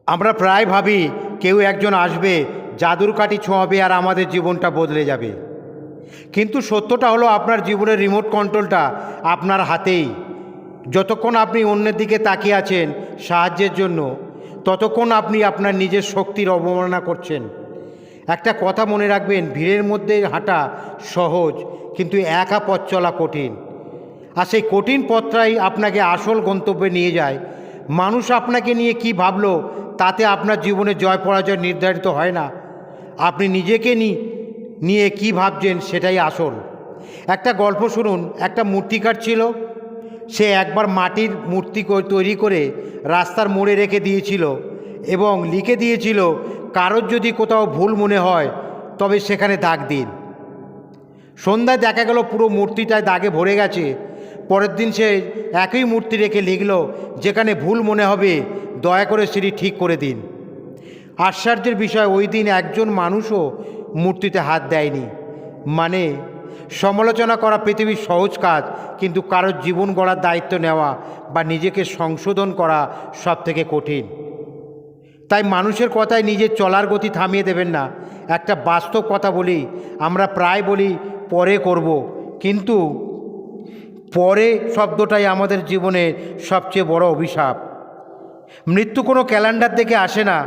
আমরা প্রায় ভাবি কেউ একজন আসবে, জাদুর কাঠি ছোঁয়াবে আর আমাদের জীবনটা বদলে যাবে। কিন্তু সত্যটা হলো আপনার জীবনের রিমোট কন্ট্রোলটা আপনার হাতেই। যতক্ষণ আপনি অন্যের দিকে তাকিয়ে আছেন সাহায্যের জন্য, ততক্ষণ আপনি আপনার নিজের শক্তির অবমাননা করছেন। একটা কথা মনে রাখবেন, ভিড়ের মধ্যে হাঁটা সহজ, কিন্তু একা পথ চলা কঠিন। আর সেই কঠিন পথটাই আপনাকে আসল গন্তব্যে নিয়ে যায়। মানুষ আপনাকে নিয়ে কি ভাবলো তাতে আপনার জীবনে জয় পরাজয় নির্ধারিত হয় না। আপনি নিজেকে নিয়ে কি ভাবছেন সেটাই আসল। একটা গল্প শুনুন। একটা মূর্তিকার ছিল। সে একবার মাটির মূর্তি তৈরি করে রাস্তার মোড়ে রেখে দিয়েছিল এবং লিখে দিয়েছিল, কারোর যদি কোথাও ভুল মনে হয় তবে সেখানে দাগ দিন। সন্ধ্যায় দেখা গেল পুরো মূর্তিটায় দাগে ভরে গেছে। পরের দিন সে একই মূর্তি রেখে লিখল, যেখানে ভুল মনে হবে দয়া করে সেটি ঠিক করে দিন। আশ্চর্যের বিষয়, ওই দিন একজন মানুষও মূর্তিতে হাত দেয়নি। মানে, সমালোচনা করা পৃথিবীর সহজ কাজ, কিন্তু কারোর জীবন গড়ার দায়িত্ব নেওয়া বা নিজেকে সংশোধন করা সবথেকে কঠিন। তাই মানুষের কথায় নিজের চলার গতি থামিয়ে দেবেন না। একটা বাস্তব কথা বলি, আমরা প্রায় বলি পরে করব, কিন্তু পরে শব্দটাই আমাদের জীবনের সবচেয়ে বড় অভিশাপ। মৃত্যু কোনো ক্যালেন্ডার দেখে আসে না।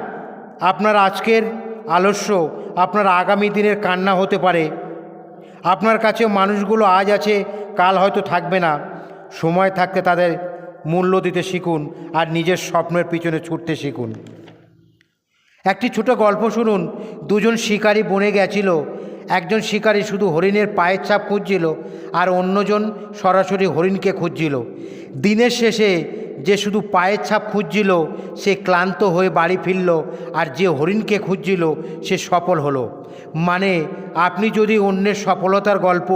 আপনার আজকের আলস্য আপনার আগামী দিনের কান্না হতে পারে। আপনার কাছে মানুষগুলো আজ আছে, কাল হয়তো থাকবে না। সময় থাকতে তাদের মূল্য দিতে শিখুন আর নিজের স্বপ্নের পিছনে ছুটতে শিখুন। একটি ছোট গল্প শুনুন। দুজন শিকারী বনে গেছিল। একজন শিকারী শুধু হরিণের পায়ের ছাপ খুঁজছিল আর অন্যজন সরাসরি হরিণকে খুঁজছিল। দিনের শেষে যে শুধু পায়ের ছাপ খুঁজছিল সে ক্লান্ত হয়ে বাড়ি ফিরল, আর যে হরিণকে খুঁজছিল সে সফল হলো। মানে, আপনি যদি অন্যের সফলতার গল্প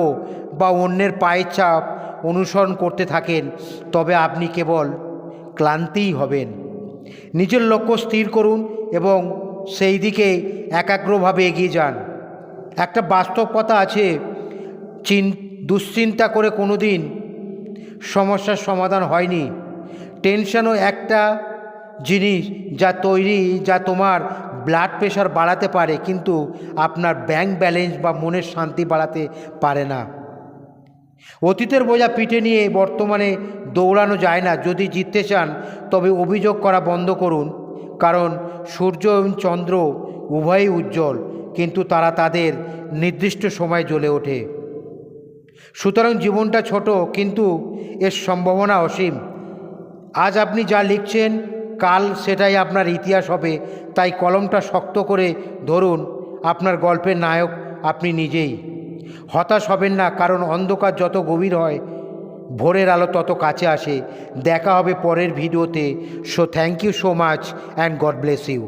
বা অন্যের পায়ের ছাপ অনুসরণ করতে থাকেন তবে আপনি কেবল ক্লান্তিই হবেন। নিজের লক্ষ্য স্থির করুন এবং সেই দিকে একাগ্রভাবে এগিয়ে যান। একটা বাস্তব কথা আছে, দুশ্চিন্তা করে কোনো দিন সমস্যার সমাধান হয়নি। টেনশনও একটা জিনিস যা তোমার ব্লাড প্রেশার বাড়াতে পারে, কিন্তু আপনার ব্যাংক ব্যালেন্স বা মনের শান্তি বাড়াতে পারে না। অতীতের বোঝা পিঠে নিয়ে বর্তমানে দৌড়ানো যায় না। যদি জিততে চান তবে অভিযোগ করা বন্ধ করুন, কারণ সূর্য এবং চন্দ্র উভয়ই উজ্জ্বল, কিন্তু তারা তাদের নির্দিষ্ট সময় জ্বলে ওঠে। সুতরাং জীবনটা ছোট, কিন্তু এর সম্ভাবনা অসীম। আজ আপনি যা লিখছেন কাল সেটাই আপনার ইতিহাস হবে। তাই কলমটা শক্ত করে ধরুন। আপনার গল্পের নায়ক আপনি নিজেই। হতাশ হবেন না, কারণ অন্ধকার যত গভীর হয় ভোরের আলো তত কাছে আসে। দেখা হবে পরের ভিডিওতে। So thank you so much and god bless you.